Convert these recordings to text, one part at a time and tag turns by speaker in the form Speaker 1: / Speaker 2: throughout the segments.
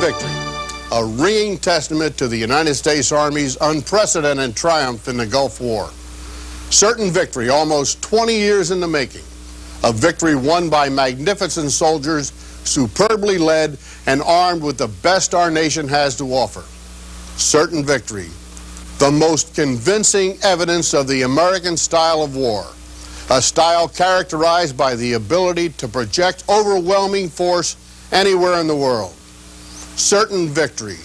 Speaker 1: Victory, a ringing testament to the United States Army's unprecedented triumph in the Gulf War. Certain Victory, almost 20 years in the making, a victory won by magnificent soldiers, superbly led and armed with the best our nation has to offer. Certain Victory, the most convincing evidence of the American style of war, a style characterized by the ability to project overwhelming force anywhere in the world. Certain Victory,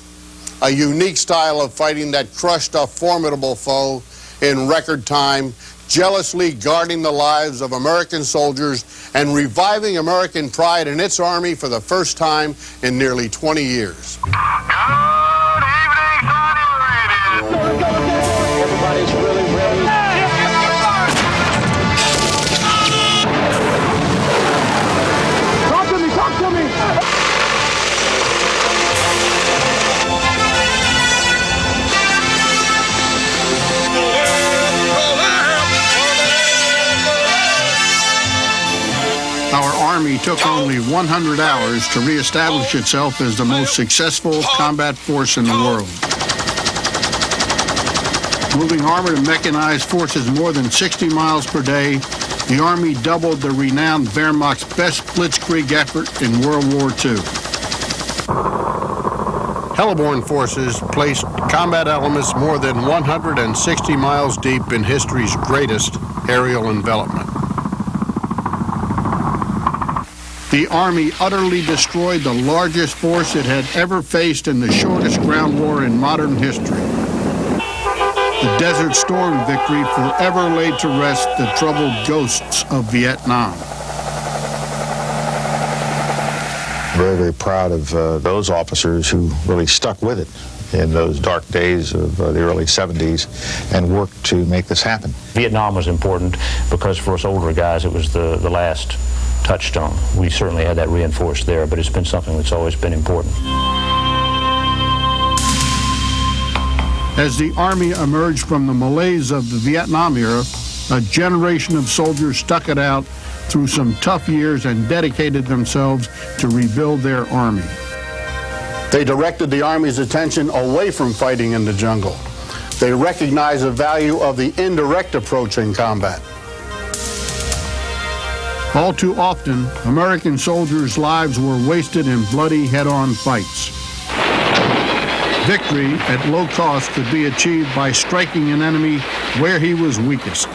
Speaker 1: a unique style of fighting that crushed a formidable foe in record time, jealously guarding the lives of American soldiers and reviving American pride in its Army for the first time in nearly 20 years.
Speaker 2: Good evening, Saudi Arabia.
Speaker 3: Everybody's really ready. Talk to me.
Speaker 4: Our Army took only 100 hours to reestablish itself as the most successful combat force in the world. Moving armored and mechanized forces more than 60 miles per day, the Army doubled the renowned Wehrmacht's best blitzkrieg effort in World War II.
Speaker 1: Heliborne forces placed combat elements more than 160 miles deep in history's greatest aerial envelopment. The Army utterly destroyed the largest force it had ever faced in the shortest ground war in modern history. The Desert Storm victory forever laid to rest the troubled ghosts of Vietnam.
Speaker 5: Very, very proud of those officers who really stuck with it in those dark days of the early 70s and worked to make this happen.
Speaker 6: Vietnam was important because for us older guys it was the last touchstone. We certainly had that reinforced there, but it's been something that's always been important.
Speaker 4: As the Army emerged from the malaise of the Vietnam era, a generation of soldiers stuck it out through some tough years and dedicated themselves to rebuild their Army.
Speaker 1: They directed the Army's attention away from fighting in the jungle. They recognized the value of the indirect approach in combat.
Speaker 4: All too often, American soldiers' lives were wasted in bloody head-on fights. Victory at low cost could be achieved by striking an enemy where he was weakest.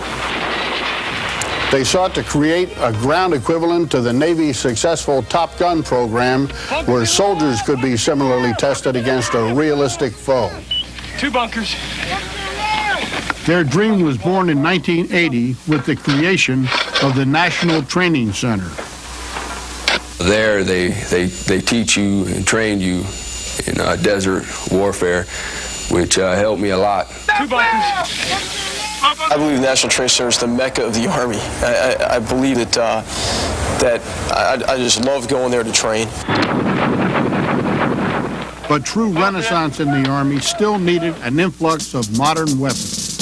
Speaker 4: They sought to create a ground equivalent to the Navy's successful Top Gun program, where soldiers could be similarly tested against a realistic foe.
Speaker 2: 2 bunkers.
Speaker 4: Their dream was born in 1980 with the creation of the National Training Center.
Speaker 7: There they teach you and train you in desert warfare, which helped me a lot.
Speaker 2: 2 bunkers.
Speaker 8: I believe the National Training Center is the mecca of the Army. I believe that I just love going there to train.
Speaker 4: But true renaissance in the Army still needed an influx of modern weapons.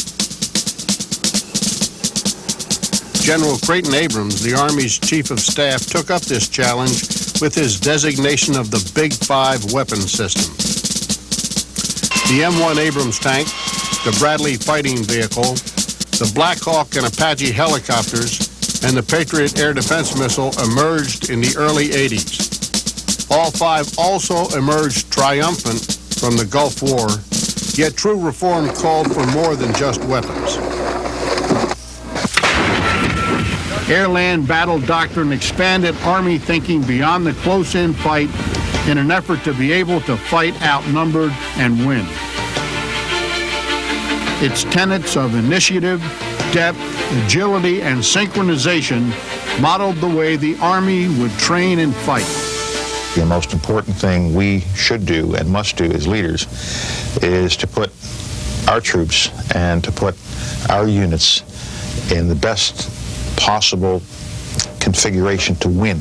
Speaker 1: General Creighton Abrams, the Army's Chief of Staff, took up this challenge with his designation of the Big Five weapon system. The M1 Abrams tank, the Bradley fighting vehicle, the Black Hawk and Apache helicopters, and the Patriot air defense missile emerged in the early 80s. All 5 also emerged triumphant from the Gulf War, yet true reform called for more than just weapons.
Speaker 4: Air-land battle doctrine expanded Army thinking beyond the close-in fight in an effort to be able to fight outnumbered and win. Its tenets of initiative, depth, agility, and synchronization modeled the way the Army would train and fight.
Speaker 5: The most important thing we should do and must do as leaders is to put our troops and to put our units in the best possible configuration to win.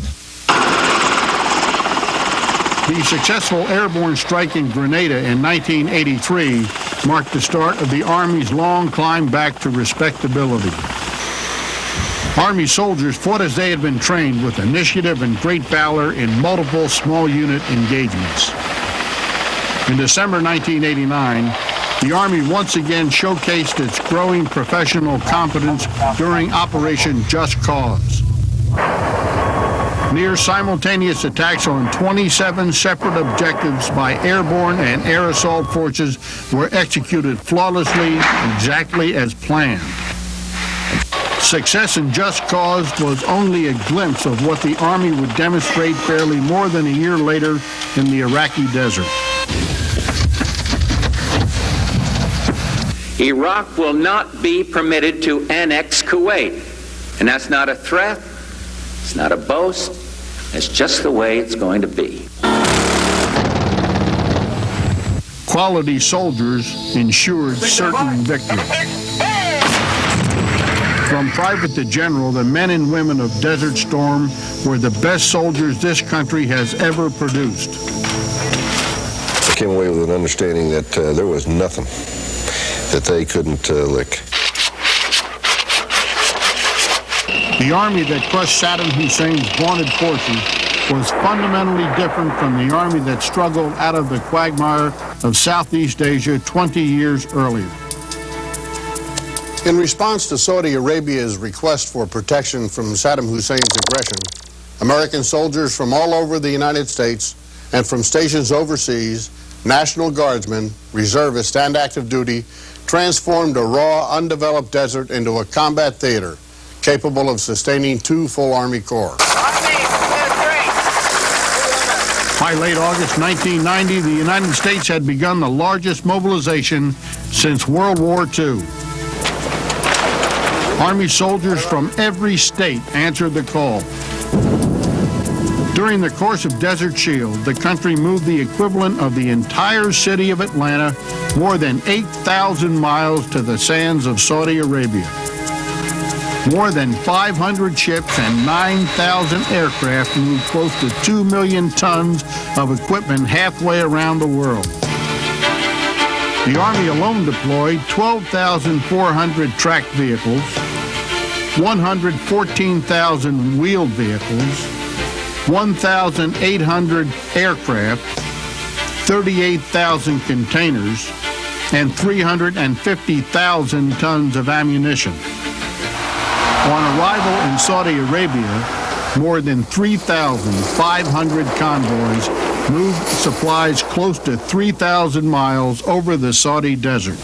Speaker 4: The successful airborne strike in Grenada in 1983 marked the start of the Army's long climb back to respectability. Army soldiers fought as they had been trained with initiative and great valor in multiple small unit engagements. In December 1989, the Army once again showcased its growing professional competence during Operation Just Cause. Near simultaneous attacks on 27 separate objectives by airborne and air assault forces were executed flawlessly, exactly as planned. Success in Just Cause was only a glimpse of what the Army would demonstrate barely more than a year later in the Iraqi desert.
Speaker 9: Iraq will not be permitted to annex Kuwait. And that's not a threat, it's not a boast, it's just the way it's going to be.
Speaker 4: Quality soldiers ensured certain victory. From private to general, the men and women of Desert Storm were the best soldiers this country has ever produced.
Speaker 10: I came away with an understanding that there was nothing that they couldn't lick.
Speaker 4: The army that crushed Saddam Hussein's vaunted forces was fundamentally different from the army that struggled out of the quagmire of Southeast Asia 20 years earlier.
Speaker 1: In response to Saudi Arabia's request for protection from Saddam Hussein's aggression, American soldiers from all over the United States and from stations overseas, National Guardsmen, reservists, and active duty transformed a raw, undeveloped desert into a combat theater capable of sustaining 2 full Army Corps.
Speaker 4: By late August 1990, the United States had begun the largest mobilization since World War II. Army soldiers from every state answered the call. During the course of Desert Shield, the country moved the equivalent of the entire city of Atlanta more than 8,000 miles to the sands of Saudi Arabia. More than 500 ships and 9,000 aircraft moved close to 2 million tons of equipment halfway around the world. The Army alone deployed 12,400 tracked vehicles, 114,000 wheeled vehicles, 1,800 aircraft, 38,000 containers, and 350,000 tons of ammunition. On arrival in Saudi Arabia, more than 3,500 convoys moved supplies close to 3,000 miles over the Saudi desert.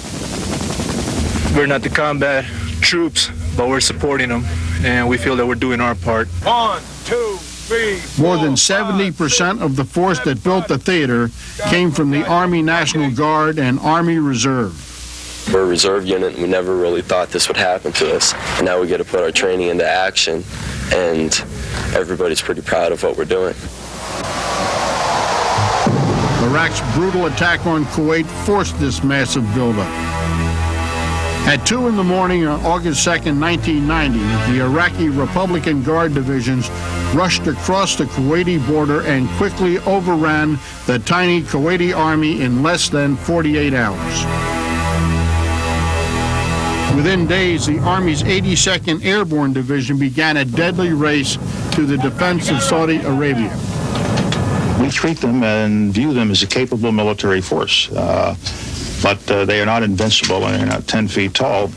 Speaker 11: We're not the combat troops, but we're supporting them, and we feel that we're doing our part.
Speaker 2: 1, 2, 3.
Speaker 4: More than 70% of the force that built the theater came from the Army National Guard and Army Reserve.
Speaker 12: We're a reserve unit, and we never really thought this would happen to us. And now we get to put our training into action, and everybody's pretty proud of what we're doing.
Speaker 4: Iraq's brutal attack on Kuwait forced this massive buildup. At 2 in the morning on August 2nd, 1990, the Iraqi Republican Guard divisions rushed across the Kuwaiti border and quickly overran the tiny Kuwaiti army in less than 48 hours. Within days, the Army's 82nd Airborne Division began a deadly race to the defense of Saudi Arabia.
Speaker 5: We treat them and view them as a capable military force, but they are not invincible and they're not 10 feet tall.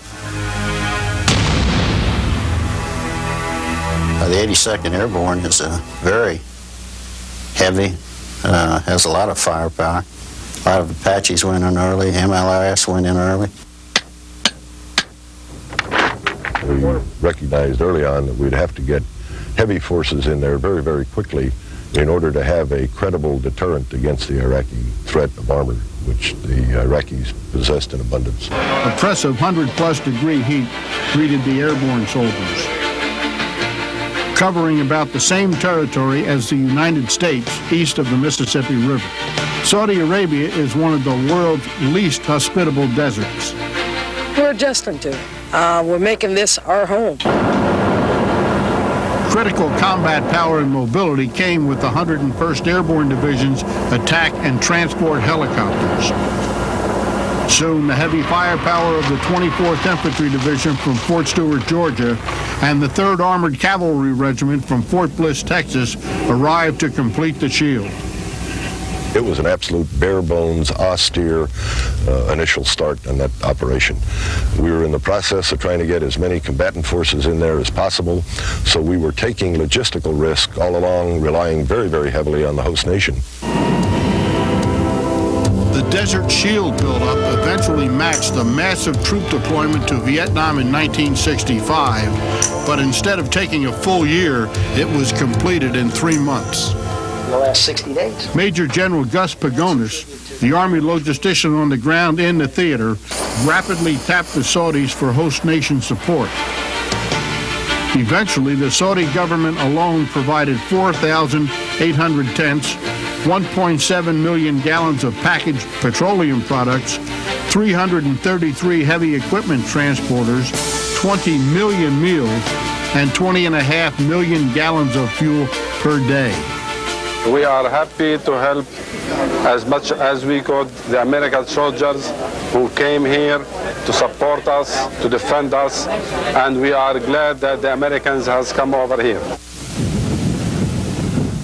Speaker 13: The 82nd Airborne is very heavy, has a lot of firepower. A lot of Apaches went in early, MLRS went in early.
Speaker 10: We recognized early on that we'd have to get heavy forces in there very, very quickly in order to have a credible deterrent against the Iraqi threat of armor, which the Iraqis possessed in abundance.
Speaker 4: Oppressive 100-plus degree heat greeted the airborne soldiers. Covering about the same territory as the United States east of the Mississippi River, Saudi Arabia is one of the world's least hospitable deserts.
Speaker 14: We're adjusting to it. We're making this our home.
Speaker 4: Critical combat power and mobility came with the 101st Airborne Division's attack and transport helicopters. Soon, the heavy firepower of the 24th Infantry Division from Fort Stewart, Georgia, and the 3rd Armored Cavalry Regiment from Fort Bliss, Texas, arrived to complete the shield.
Speaker 10: It was an absolute bare bones, austere initial start on that operation. We were in the process of trying to get as many combatant forces in there as possible, so we were taking logistical risk all along, relying very, very heavily on the host nation.
Speaker 4: The Desert Shield buildup eventually matched the massive troop deployment to Vietnam in 1965, but instead of taking a full year, it was completed in 3 months.
Speaker 3: The last 60 days.
Speaker 4: Major General Gus Pagonis, the Army logistician on the ground in the theater, rapidly tapped the Saudis for host nation support. Eventually, the Saudi government alone provided 4,800 tents, 1.7 million gallons of packaged petroleum products, 333 heavy equipment transporters, 20 million meals, and 20.5 million gallons of fuel per day.
Speaker 2: We are happy to help as much as we could the American soldiers who came here to support us, to defend us, and we are glad that the Americans has come over here.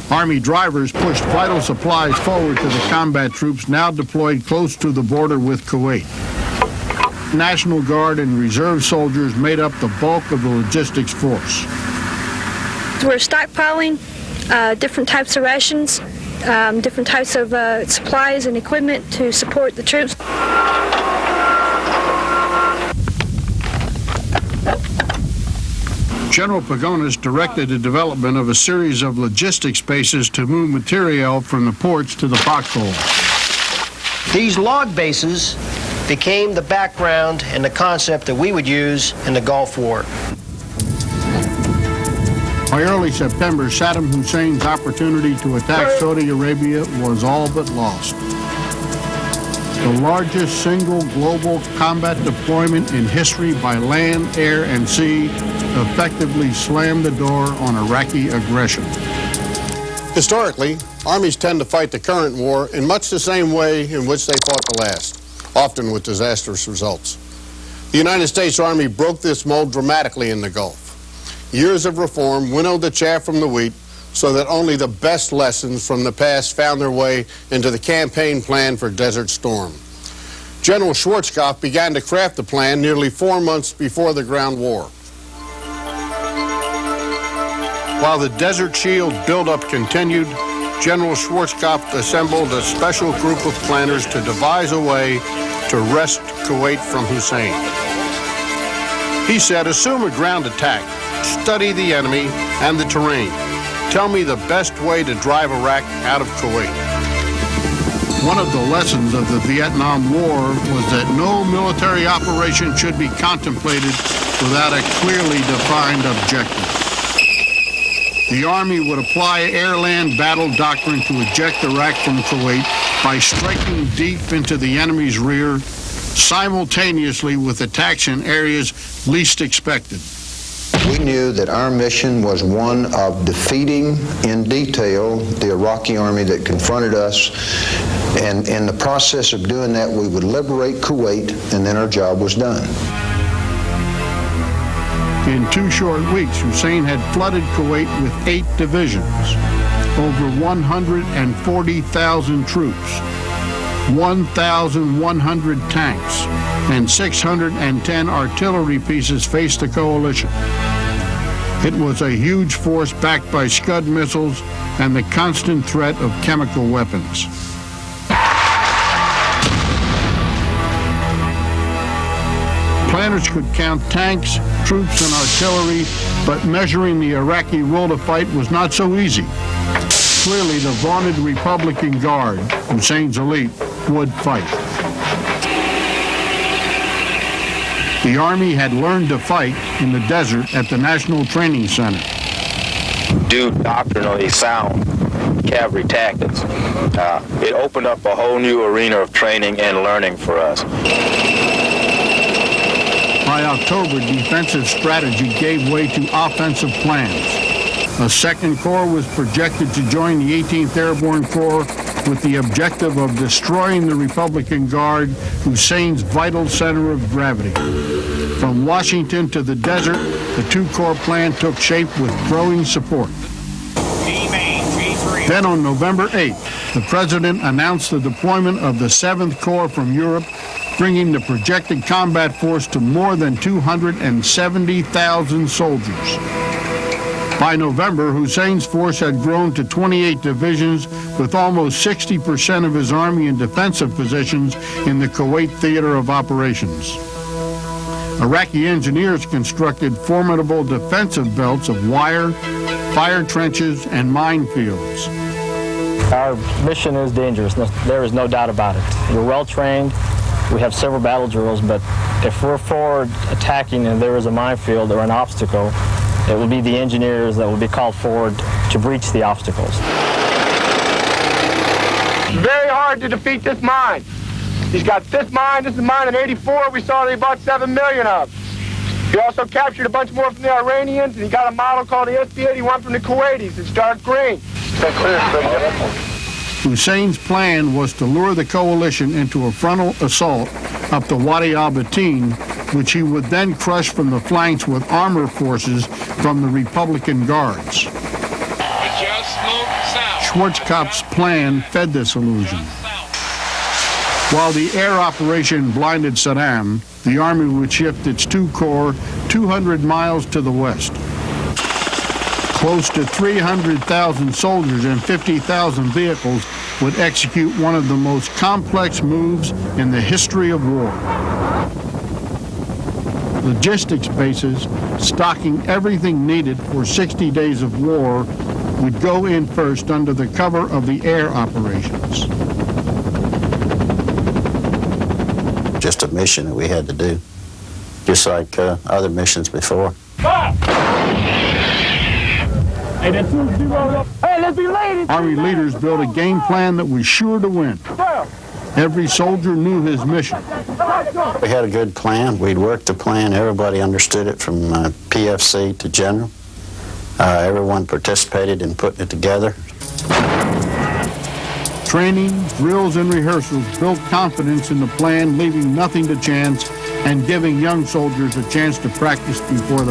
Speaker 4: Army drivers pushed vital supplies forward to the combat troops now deployed close to the border with Kuwait. National Guard and reserve soldiers made up the bulk of the logistics force.
Speaker 15: We're stockpiling different types of rations, different types of supplies and equipment to support the troops.
Speaker 4: General Pagonis directed the development of a series of logistics bases to move material from the ports to the foxhole.
Speaker 3: These log bases became the background and the concept that we would use in the Gulf War.
Speaker 4: By early September, Saddam Hussein's opportunity to attack Saudi Arabia was all but lost. The largest single global combat deployment in history by land, air, and sea effectively slammed the door on Iraqi aggression.
Speaker 1: Historically, armies tend to fight the current war in much the same way in which they fought the last, often with disastrous results. The United States Army broke this mold dramatically in the Gulf. Years of reform winnowed the chaff from the wheat so that only the best lessons from the past found their way into the campaign plan for Desert Storm. General Schwarzkopf began to craft the plan nearly 4 months before the ground war. While the Desert Shield buildup continued, General Schwarzkopf assembled a special group of planners to devise a way to wrest Kuwait from Hussein. He said, assume a ground attack, study the enemy and the terrain. Tell me the best way to drive Iraq out of Kuwait. One of the lessons of the Vietnam War was that no military operation should be contemplated without a clearly defined objective. The Army would apply air-land battle doctrine to eject Iraq from Kuwait by striking deep into the enemy's rear, simultaneously with attacks in areas least expected.
Speaker 16: We knew that our mission was one of defeating in detail the Iraqi army that confronted us, and in the process of doing that, we would liberate Kuwait, and then our job was done.
Speaker 4: In 2 short weeks, Hussein had flooded Kuwait with 8 divisions, over 140,000 troops, 1,100 tanks, and 610 artillery pieces faced the coalition. It was a huge force backed by Scud missiles and the constant threat of chemical weapons. Planners could count tanks, troops, and artillery, but measuring the Iraqi will to fight was not so easy. Clearly, the vaunted Republican Guard, Hussein's elite, would fight. The Army had learned to fight in the desert at the National Training Center.
Speaker 17: Do doctrinally sound cavalry tactics. It opened up a whole new arena of training and learning for us.
Speaker 4: By October, defensive strategy gave way to offensive plans. A second corps was projected to join the 18th Airborne Corps with the objective of destroying the Republican Guard, Hussein's vital center of gravity. From Washington to the desert, the 2-corps plan took shape with growing support. Then on November 8th, the President announced the deployment of the 7th Corps from Europe, bringing the projected combat force to more than 270,000 soldiers. By November, Hussein's force had grown to 28 divisions, with almost 60% of his army in defensive positions in the Kuwait theater of operations. Iraqi engineers constructed formidable defensive belts of wire, fire trenches, and minefields.
Speaker 18: Our mission is dangerous. There is no doubt about it. We're well trained. We have several battle drills, but if we're forward attacking and there is a minefield or an obstacle, it will be the engineers that will be called forward to breach the obstacles.
Speaker 19: It's very hard to defeat this mine. He's got this mine in 84 we saw about 7 million of. He also captured a bunch more from the Iranians, and he got a model called the SB-81 from the Kuwaitis. It's dark green.
Speaker 4: Hussein's plan was to lure the coalition into a frontal assault up the Wadi al-Batin, which he would then crush from the flanks with armor forces from the Republican Guards. Schwarzkopf's plan fed this illusion. While the air operation blinded Saddam, the army would shift its 2 corps 200 miles to the west. Close to 300,000 soldiers and 50,000 vehicles would execute one of the most complex moves in the history of war. Logistics bases, stocking everything needed for 60 days of war, would go in first under the cover of the air operations.
Speaker 13: Just a mission that we had to do, just like other missions before.
Speaker 4: Army leaders built a game plan that was sure to win. Every soldier knew his mission.
Speaker 13: We had a good plan. We'd worked the plan. Everybody understood it from PFC to general. Everyone participated in putting it together.
Speaker 4: Training, drills, and rehearsals built confidence in the plan, leaving nothing to chance and giving young soldiers a chance to practice before the